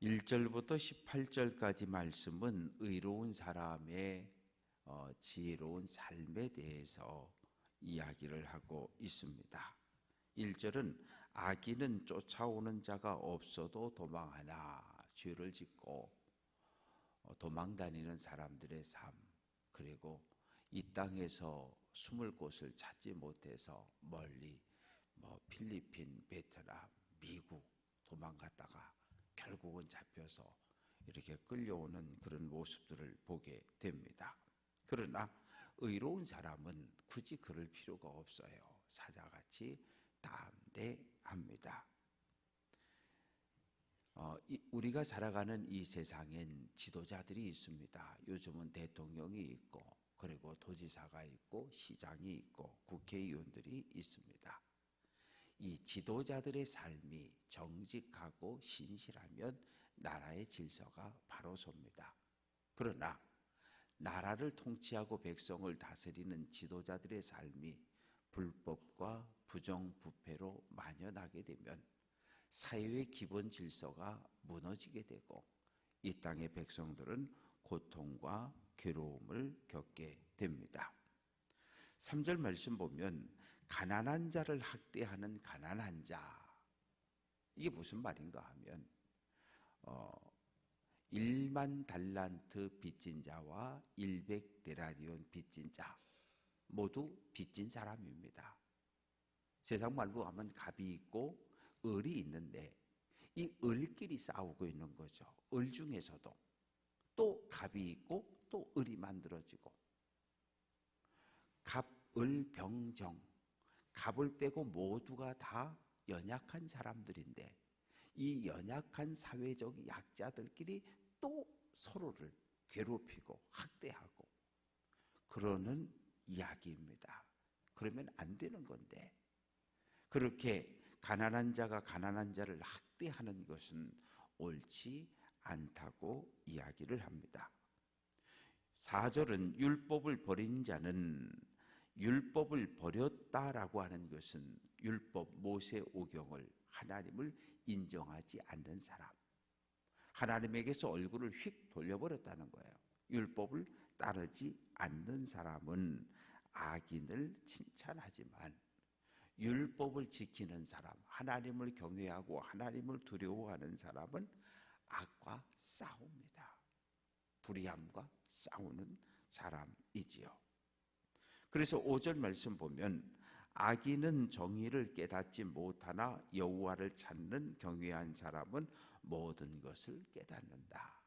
1절부터 18절까지 말씀은 의로운 사람의 지혜로운 삶에 대해서 이야기를 하고 있습니다. 1절은 악인은 쫓아오는 자가 없어도 도망하나, 죄를 짓고 도망다니는 사람들의 삶, 그리고 이 땅에서 숨을 곳을 찾지 못해서 멀리 필리핀, 베트남, 미국 도망갔다가 결국은 잡혀서 이렇게 끌려오는 그런 모습들을 보게 됩니다. 그러나 의로운 사람은 굳이 그럴 필요가 없어요. 사자같이 담대합니다. 우리가 살아가는 이 세상엔 지도자들이 있습니다. 요즘은 대통령이 있고, 그리고 도지사가 있고, 시장이 있고, 국회의원들이 있습니다. 이 지도자들의 삶이 정직하고 신실하면 나라의 질서가 바로 섭니다. 그러나 나라를 통치하고 백성을 다스리는 지도자들의 삶이 불법과 부정부패로 만연하게 되면 사회의 기본 질서가 무너지게 되고 이 땅의 백성들은 고통과 괴로움을 겪게 됩니다. 3절 말씀 보면 가난한 자를 학대하는 가난한 자, 이게 무슨 말인가 하면 1만 달란트 빚진 자와 100데나리온 빚진 자 모두 빚진 사람입니다. 세상 말로 하면 갑이 있고 을이 있는데 이 을끼리 싸우고 있는 거죠. 을 중에서도 또 갑이 있고 또 을이 만들어지고, 갑, 을, 병, 정, 갑을 빼고 모두가 다 연약한 사람들인데 이 연약한 사회적 약자들끼리 또 서로를 괴롭히고 학대하고 그러는 이야기입니다. 그러면 안 되는 건데, 그렇게 가난한 자가 가난한 자를 학대하는 것은 옳지 않다고 이야기를 합니다. 4절은 율법을 버린 자는, 율법을 버렸다라고 하는 것은 율법, 모세 오경을, 하나님을 인정하지 않는 사람, 하나님에게서 얼굴을 휙 돌려버렸다는 거예요. 율법을 따르지 않는 사람은 악인을 칭찬하지만 율법을 지키는 사람, 하나님을 경외하고 하나님을 두려워하는 사람은 악과 싸웁니다. 불의함과 싸우는 사람이지요. 그래서 5절 말씀 보면 악인은 정의를 깨닫지 못하나 여호와를 찾는 경외한 사람은 모든 것을 깨닫는다.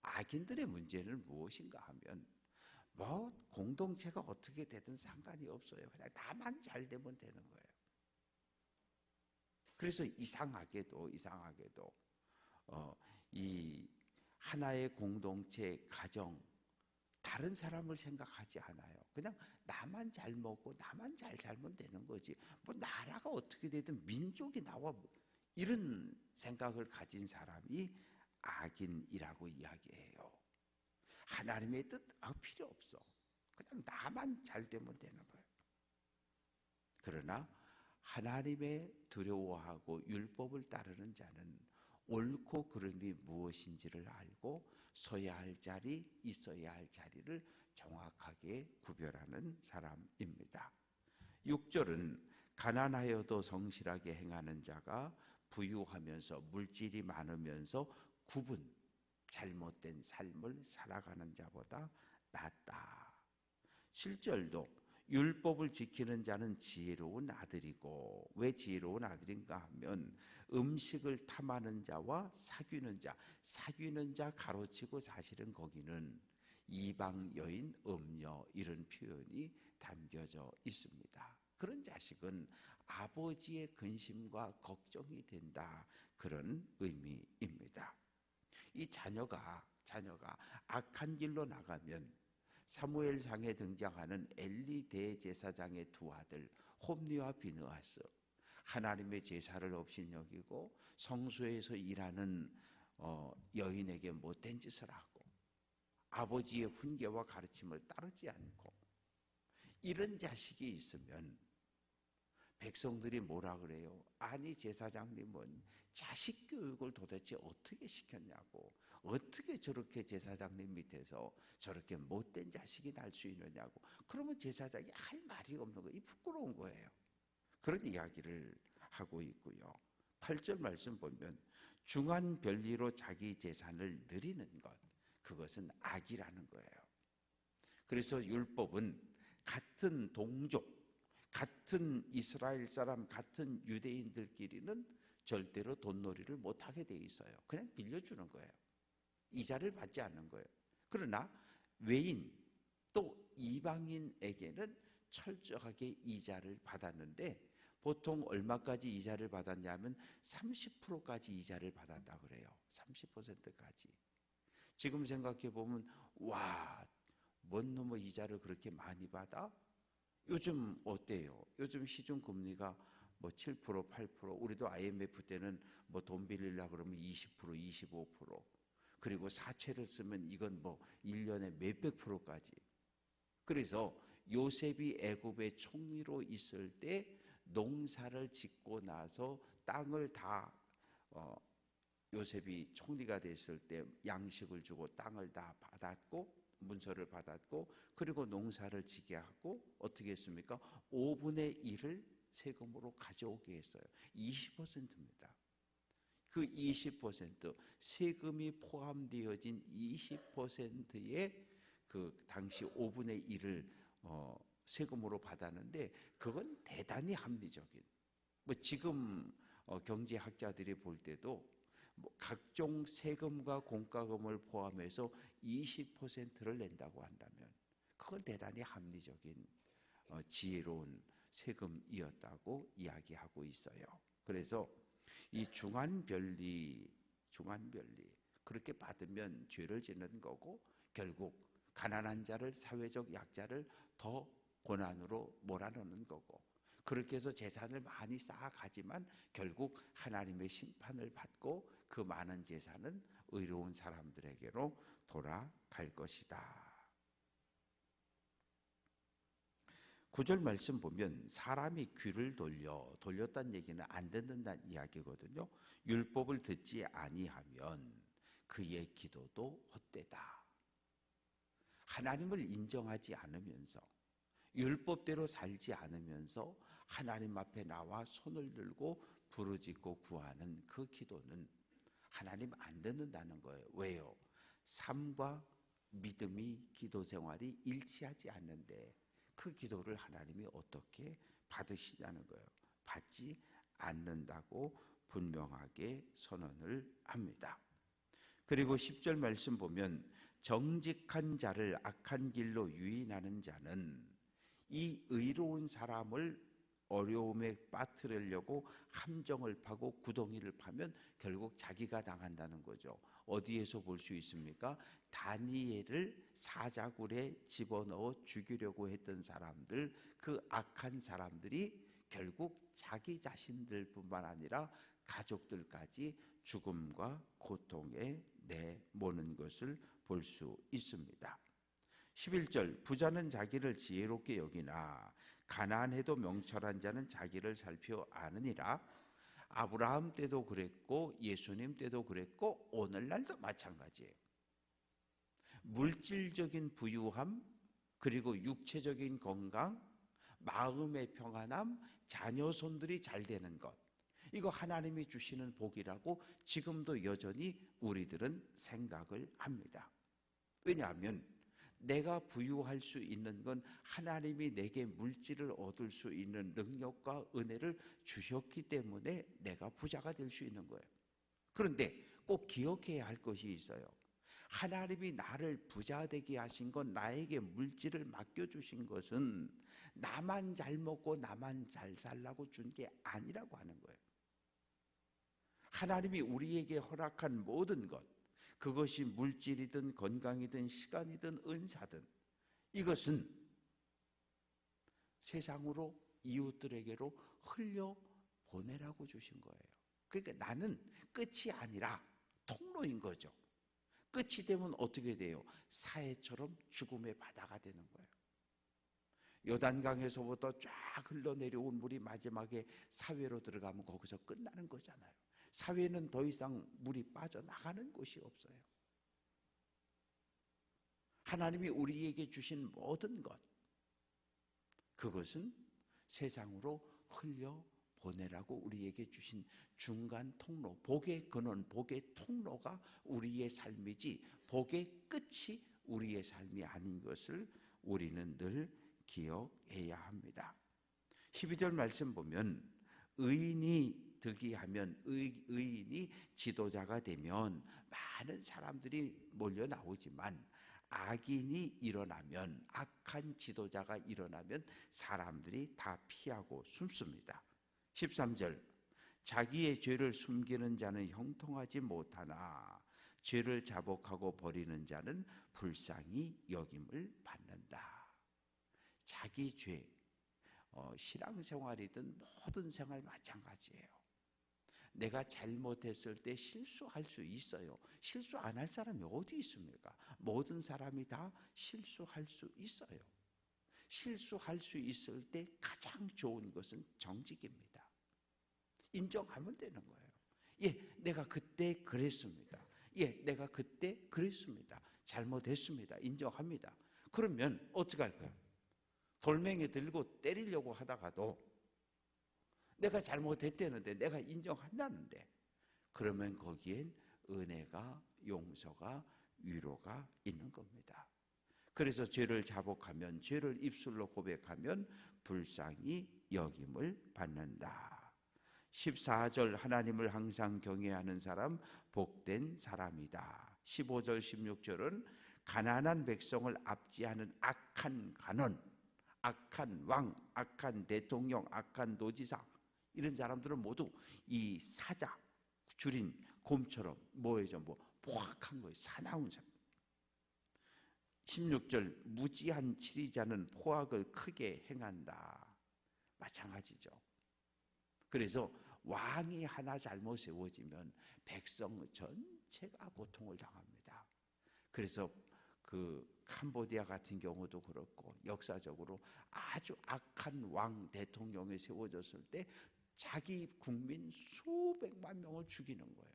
악인들의 문제는 무엇인가 하면 공동체가 어떻게 되든 상관이 없어요. 그냥 다만 잘 되면 되는 거예요. 그래서 이상하게도 이 하나의 공동체, 가정, 다른 사람을 생각하지 않아요. 그냥 나만 잘 먹고 나만 잘 살면 되는 거지. 나라가 어떻게 되든 민족이 나와, 이런 생각을 가진 사람이 악인이라고 이야기해요. 하나님의 뜻 필요 없어. 그냥 나만 잘 되면 되는 거예요. 그러나 하나님의 두려워하고 율법을 따르는 자는 옳고 그름이 무엇인지를 알고 서야 할 자리, 있어야 할 자리를 정확하게 구별하는 사람입니다. 6절은 가난하여도 성실하게 행하는 자가 부유하면서 물질이 많으면서 잘못된 삶을 살아가는 자보다 낫다. 7절도 율법을 지키는 자는 지혜로운 아들이고, 왜 지혜로운 아들인가 하면 음식을 탐하는 자와 사귀는 자 가로치고 사실은 거기는 이방 여인, 음녀 이런 표현이 담겨져 있습니다. 그런 자식은 아버지의 근심과 걱정이 된다, 그런 의미입니다. 이 자녀가 악한 길로 나가면 사무엘상에 등장하는 엘리 대제사장의 두 아들 홈리와 비느하스, 하나님의 제사를 없이 여기고 성소에서 일하는 여인에게 못된 짓을 하고 아버지의 훈계와 가르침을 따르지 않고, 이런 자식이 있으면 백성들이 뭐라 그래요? 아니 제사장님은 자식 교육을 도대체 어떻게 시켰냐고, 어떻게 저렇게 제사장님 밑에서 저렇게 못된 자식이 날 수 있느냐고. 그러면 제사장이 할 말이 없는 거예요. 이 부끄러운 거예요. 그런 이야기를 하고 있고요. 8절 말씀 보면 중한 별리로 자기 재산을 누리는 것, 그것은 악이라는 거예요. 그래서 율법은 같은 동족, 같은 이스라엘 사람, 같은 유대인들끼리는 절대로 돈놀이를 못하게 돼 있어요. 그냥 빌려주는 거예요. 이자를 받지 않는 거예요. 그러나 외인 또 이방인에게는 철저하게 이자를 받았는데, 보통 얼마까지 이자를 받았냐면 30%까지 이자를 받았다 그래요. 30%까지. 지금 생각해 보면 와, 뭔 놈의 이자를 그렇게 많이 받아? 요즘 어때요? 요즘 시중 금리가 뭐 7%, 8%, 우리도 IMF 때는 뭐 돈 빌리려 그러면 20%, 25%, 그리고 사채를 쓰면 이건 뭐 1년에 몇백 프로까지. 그래서 요셉이 애굽의 총리로 있을 때 농사를 짓고 나서 땅을 다 요셉이 총리가 됐을 때 양식을 주고 땅을 다 받았고 문서를 받았고, 그리고 농사를 지게 하고 어떻게 했습니까? 5분의 1을 세금으로 가져오게 했어요. 20%입니다. 그 20%, 세금이 포함되어진 20%의 그 당시 5분의 1을 세금으로 받았는데, 그건 대단히 합리적인, 뭐 지금 경제학자들이 볼 때도 뭐 각종 세금과 공과금을 포함해서 20%를 낸다고 한다면 그건 대단히 합리적인 지혜로운 세금이었다고 이야기하고 있어요. 그래서 이 중한별리 그렇게 받으면 죄를 짓는 거고, 결국 가난한 자를, 사회적 약자를 더 고난으로 몰아넣는 거고, 그렇게 해서 재산을 많이 쌓아가지만 결국 하나님의 심판을 받고 그 많은 재산은 의로운 사람들에게로 돌아갈 것이다. 9절 말씀 보면 사람이 귀를 돌렸다는 얘기는 안 듣는다는 이야기거든요. 율법을 듣지 아니하면 그의 기도도 헛되다. 하나님을 인정하지 않으면서, 율법대로 살지 않으면서 하나님 앞에 나와 손을 들고 부르짖고 구하는 그 기도는 하나님 안 듣는다는 거예요. 왜요? 삶과 믿음이, 기도 생활이 일치하지 않는데 그 기도를 하나님이 어떻게 받으시냐는 거예요. 받지 않는다고 분명하게 선언을 합니다. 그리고 10절 말씀 보면 정직한 자를 악한 길로 유인하는 자는 이 의로운 사람을 어려움에 빠뜨리려고 함정을 파고 구덩이를 파면 결국 자기가 당한다는 거죠. 어디에서 볼 수 있습니까? 다니엘을 사자굴에 집어넣어 죽이려고 했던 사람들, 그 악한 사람들이 결국 자기 자신들뿐만 아니라 가족들까지 죽음과 고통에 내모는 것을 볼 수 있습니다. 11절 부자는 자기를 지혜롭게 여기나 가난해도 명철한 자는 자기를 살펴 아느니라. 아브라함 때도 그랬고 예수님 때도 그랬고 오늘날도 마찬가지예요. 물질적인 부유함, 그리고 육체적인 건강, 마음의 평안함, 자녀손들이 잘 되는 것, 이거 하나님이 주시는 복이라고 지금도 여전히 우리들은 생각을 합니다. 왜냐하면 내가 부유할 수 있는 건 하나님이 내게 물질을 얻을 수 있는 능력과 은혜를 주셨기 때문에 내가 부자가 될 수 있는 거예요. 그런데 꼭 기억해야 할 것이 있어요. 하나님이 나를 부자 되게 하신 건, 나에게 물질을 맡겨주신 것은 나만 잘 먹고 나만 잘 살라고 준 게 아니라고 하는 거예요. 하나님이 우리에게 허락한 모든 것, 그것이 물질이든 건강이든 시간이든 은사든, 이것은 세상으로 이웃들에게로 흘려보내라고 주신 거예요. 그러니까 나는 끝이 아니라 통로인 거죠. 끝이 되면 어떻게 돼요? 사해처럼 죽음의 바다가 되는 거예요. 요단강에서부터 쫙 흘러내려온 물이 마지막에 사회로 들어가면 거기서 끝나는 거잖아요. 사회는 더 이상 물이 빠져나가는 곳이 없어요. 하나님이 우리에게 주신 모든 것, 그것은 세상으로 흘려보내라고 우리에게 주신 중간 통로, 복의 근원, 복의 통로가 우리의 삶이지 복의 끝이 우리의 삶이 아닌 것을 우리는 늘 기억해야 합니다. 12절 말씀 보면 의인이 득이하면 의인이 지도자가 되면 많은 사람들이 몰려 나오지만 악인이 일어나면, 악한 지도자가 일어나면 사람들이 다 피하고 숨습니다. 13절 자기의 죄를 숨기는 자는 형통하지 못하나 죄를 자복하고 버리는 자는 불쌍히 여김을 받는다. 자기 죄, 신앙생활이든 모든 생활 마찬가지예요. 내가 잘못했을 때 실수할 수 있어요. 실수 안 할 사람이 어디 있습니까? 모든 사람이 다 실수할 수 있어요. 실수할 수 있을 때 가장 좋은 것은 정직입니다. 인정하면 되는 거예요. 예, 내가 그때 그랬습니다. 예, 내가 그때 그랬습니다. 잘못했습니다. 인정합니다. 그러면 어떻게 할까요? 돌멩이 들고 때리려고 하다가도 내가 잘못했다는데, 내가 인정한다는데, 그러면 거기엔 은혜가, 용서가, 위로가 있는 겁니다. 그래서 죄를 자복하면, 죄를 입술로 고백하면 불쌍히 여김을 받는다. 14절 하나님을 항상 경외하는 사람 복된 사람이다. 15절 16절은 가난한 백성을 압제하는 악한 간원, 악한 왕, 악한 대통령, 악한 도지사, 이런 사람들은 모두 이 사자, 줄인 곰처럼 뭐예요? 포악한 거예요. 사나운 사람. 16절 무지한 치리자는 포악을 크게 행한다. 마찬가지죠. 그래서 왕이 하나 잘못 세워지면 백성 전체가 고통을 당합니다. 그래서 그 캄보디아 같은 경우도 그렇고 역사적으로 아주 악한 왕, 대통령이 세워졌을 때 자기 국민 수백만 명을 죽이는 거예요.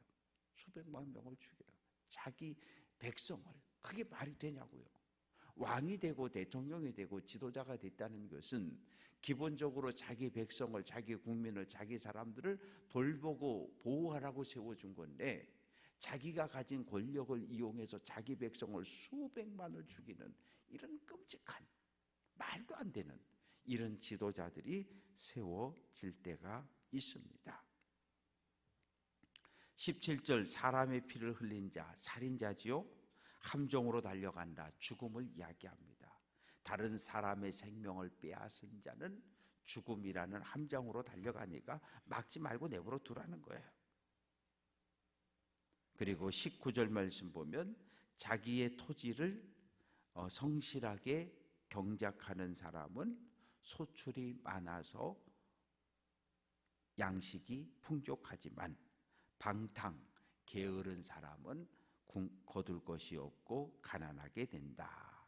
수백만 명을 죽여요. 자기 백성을. 그게 말이 되냐고요. 왕이 되고 대통령이 되고 지도자가 됐다는 것은 기본적으로 자기 백성을, 자기 국민을, 자기 사람들을 돌보고 보호하라고 세워준 건데, 자기가 가진 권력을 이용해서 자기 백성을 수백만을 죽이는 이런 끔찍한, 말도 안 되는 이런 지도자들이 세워질 때가 있습니다. 17절 사람의 피를 흘린 자, 살인자지요. 함정으로 달려간다. 죽음을 이야기합니다. 다른 사람의 생명을 빼앗은 자는 죽음이라는 함정으로 달려가니까 막지 말고 내버려 두라는 거예요. 그리고 19절 말씀 보면 자기의 토지를 성실하게 경작하는 사람은 소출이 많아서 양식이 풍족하지만 방탕, 게으른 사람은 거둘 것이 없고 가난하게 된다.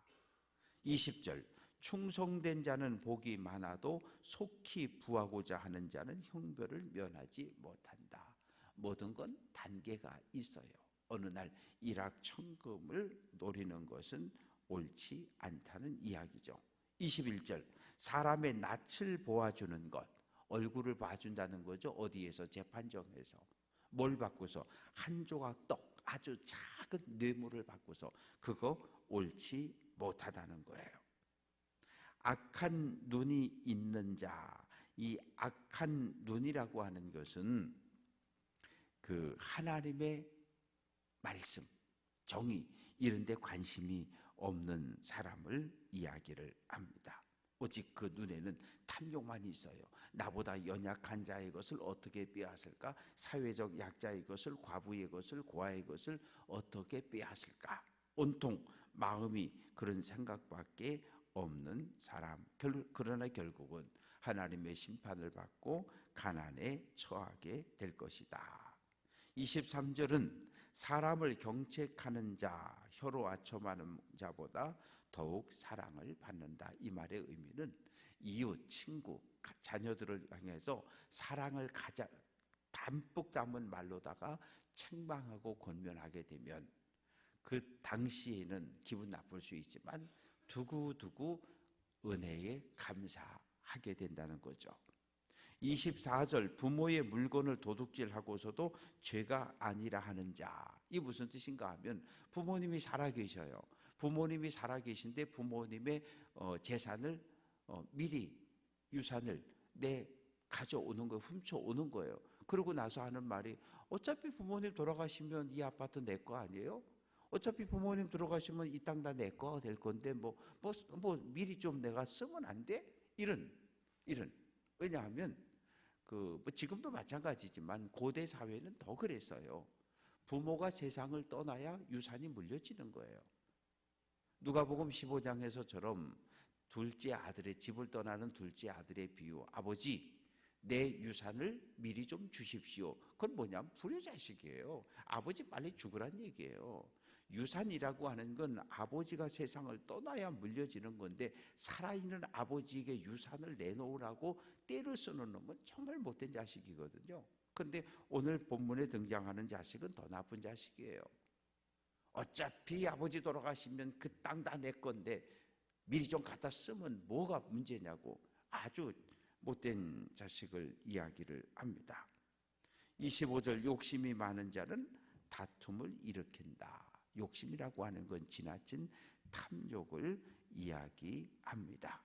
20절 충성된 자는 복이 많아도 속히 부하고자 하는 자는 형벌을 면하지 못한다. 모든 건 단계가 있어요. 어느 날 일확천금을 노리는 것은 옳지 않다는 이야기죠. 21절 사람의 낯을 보아주는 것, 얼굴을 봐준다는 거죠. 어디에서? 재판정에서. 뭘 받고서? 한 조각 떡, 아주 작은 뇌물을 받고서. 그거 옳지 못하다는 거예요. 악한 눈이 있는 자, 이 악한 눈이라고 하는 것은 그 하나님의 말씀, 정의 이런 데 관심이 없는 사람을 이야기를 합니다. 오직 그 눈에는 탐욕만 있어요. 나보다 연약한 자의 것을 어떻게 빼앗을까? 사회적 약자의 것을, 과부의 것을, 고아의 것을 어떻게 빼앗을까? 온통 마음이 그런 생각밖에 없는 사람. 그러나 결국은 하나님의 심판을 받고 가난에 처하게 될 것이다. 23절은 사람을 경책하는 자, 혀로 아첨하는 자보다 더욱 사랑을 받는다. 이 말의 의미는 이웃, 친구, 자녀들을 향해서 사랑을 가장 담뿍 담은 말로다가 책망하고 권면하게 되면 그 당시에는 기분 나쁠 수 있지만 두고두고 은혜에 감사하게 된다는 거죠. 24절 부모의 물건을 도둑질하고서도 죄가 아니라 하는 자. 이 무슨 뜻인가 하면 부모님이 살아계셔요. 부모님이 살아계신데 부모님의 재산을 미리 유산을 가져오는 거예요. 훔쳐오는 거예요. 그러고 나서 하는 말이 어차피 부모님 돌아가시면 이 아파트 내 거 아니에요? 어차피 부모님 돌아가시면 이 땅 다 내 거 될 건데 뭐 미리 좀 내가 쓰면 안 돼? 이런 왜냐하면 뭐 지금도 마찬가지지만 고대 사회는 더 그랬어요. 부모가 세상을 떠나야 유산이 물려지는 거예요. 누가복음 15장에서처럼 둘째 아들의 집을 떠나는 둘째 아들의 비유. 아버지, 내 유산을 미리 좀 주십시오. 그건 뭐냐면 불효자식이에요. 아버지 빨리 죽으란 얘기예요. 유산이라고 하는 건 아버지가 세상을 떠나야 물려지는 건데 살아있는 아버지에게 유산을 내놓으라고 때를 쓰는 놈은 정말 못된 자식이거든요. 그런데 오늘 본문에 등장하는 자식은 더 나쁜 자식이에요. 어차피 아버지 돌아가시면 그 땅 다 내 건데 미리 좀 갖다 쓰면 뭐가 문제냐고 아주 못된 자식을 이야기를 합니다. 25절 욕심이 많은 자는 다툼을 일으킨다. 욕심이라고 하는 건 지나친 탐욕을 이야기합니다.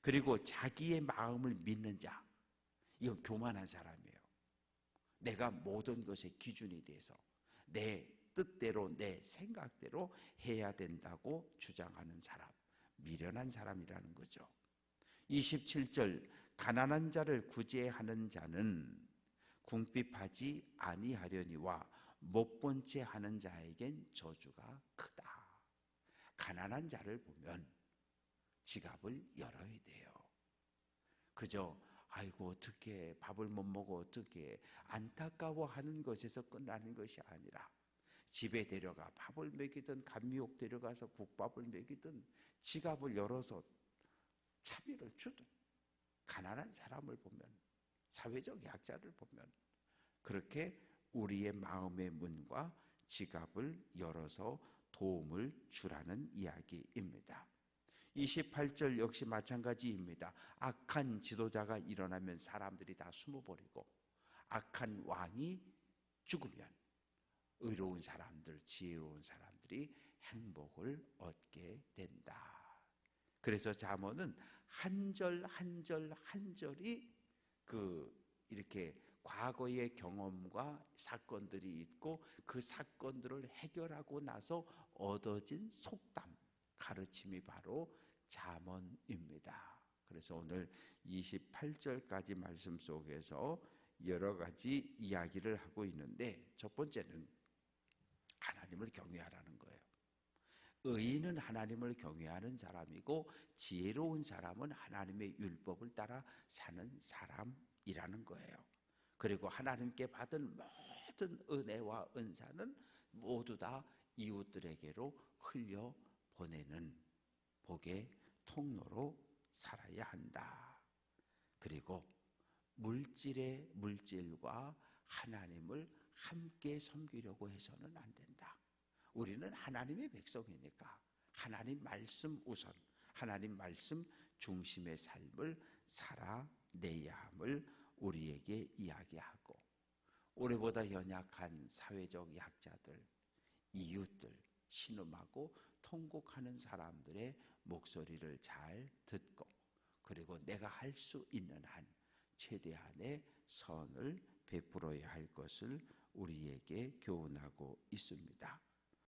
그리고 자기의 마음을 믿는 자, 이건 교만한 사람이에요. 내가 모든 것의 기준이 돼서 내 뜻대로 내 생각대로 해야 된다고 주장하는 사람, 미련한 사람이라는 거죠. 27절 가난한 자를 구제하는 자는 궁핍하지 아니하려니와 못 본 채 하는 자에겐 저주가 크다. 가난한 자를 보면 지갑을 열어야 돼요. 그저 아이고 어떻게 밥을 못 먹어 어떻게 안타까워하는 것에서 끝나는 것이 아니라 집에 데려가 밥을 먹이든 감미옥 데려가서 국밥을 먹이든 지갑을 열어서 차비를 주든 가난한 사람을 보면 사회적 약자를 보면 그렇게 우리의 마음의 문과 지갑을 열어서 도움을 주라는 이야기입니다. 28절 역시 마찬가지입니다. 악한 지도자가 일어나면 사람들이 다 숨어버리고 악한 왕이 죽으면 의로운 사람들, 지혜로운 사람들이 행복을 얻게 된다. 그래서 잠언은 한 절 한 절 한 절이 이렇게 과거의 경험과 사건들이 있고 그 사건들을 해결하고 나서 얻어진 속담, 가르침이 바로 잠언입니다. 그래서 오늘 28절까지 말씀 속에서 여러 가지 이야기를 하고 있는데 첫 번째는 하나님을 경외하라는 거예요. 의인은 하나님을 경외하는 사람이고 지혜로운 사람은 하나님의 율법을 따라 사는 사람이라는 거예요. 그리고 하나님께 받은 모든 은혜와 은사는 모두 다 이웃들에게로 흘려보내는 복의 통로로 살아야 한다. 그리고 물질과 하나님을 함께 섬기려고 해서는 안 된다. 우리는 하나님의 백성이니까 하나님 말씀 우선, 하나님 말씀 중심의 삶을 살아내야 함을 우리에게 이야기하고 우리보다 연약한 사회적 약자들, 이웃들, 신음하고 통곡하는 사람들의 목소리를 잘 듣고 그리고 내가 할 수 있는 한 최대한의 선을 베풀어야 할 것을 우리에게 교훈하고 있습니다.